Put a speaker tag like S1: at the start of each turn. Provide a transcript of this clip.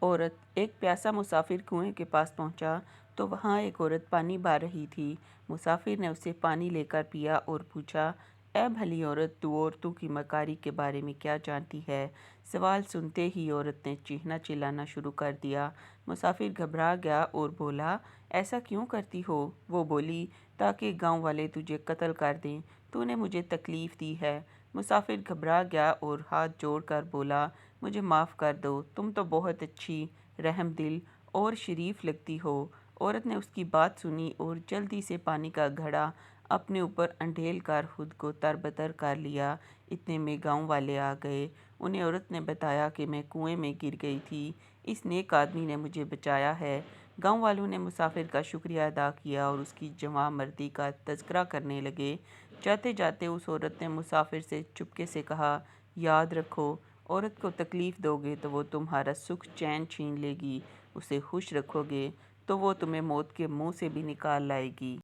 S1: عورت ایک پیاسا مسافر کنویں کے پاس پہنچا تو وہاں ایک عورت پانی بھر رہی تھی۔ مسافر نے اسے پانی لے کر پیا اور پوچھا، اے بھلی عورت، تو عورتوں کی مکاری کے بارے میں کیا جانتی ہے؟ سوال سنتے ہی عورت نے چیخنا چلانا شروع کر دیا۔ مسافر گھبرا گیا اور بولا، ایسا کیوں کرتی ہو؟ وہ بولی، تاکہ گاؤں والے تجھے قتل کر دیں، تو نے مجھے تکلیف دی ہے۔ مسافر گھبرا گیا اور ہاتھ جوڑ کر بولا، مجھے معاف کر دو، تم تو بہت اچھی، رحم دل اور شریف لگتی ہو۔ عورت نے اس کی بات سنی اور جلدی سے پانی کا گھڑا اپنے اوپر انڈھیل کر خود کو تربتر کر لیا۔ اتنے میں گاؤں والے آ گئے۔ انہیں عورت نے بتایا کہ میں کنویں میں گر گئی تھی، اس نیک آدمی نے مجھے بچایا ہے۔ گاؤں والوں نے مسافر کا شکریہ ادا کیا اور اس کی جواں مردی کا تذکرہ کرنے لگے۔ جاتے جاتے اس عورت نے مسافر سے چپکے سے کہا، یاد رکھو، عورت کو تکلیف دو گے تو وہ تمہارا سکھ چین چھین لے گی، اسے خوش رکھو گے تو وہ تمہیں موت کے منہ سے بھی نکال لائے گی۔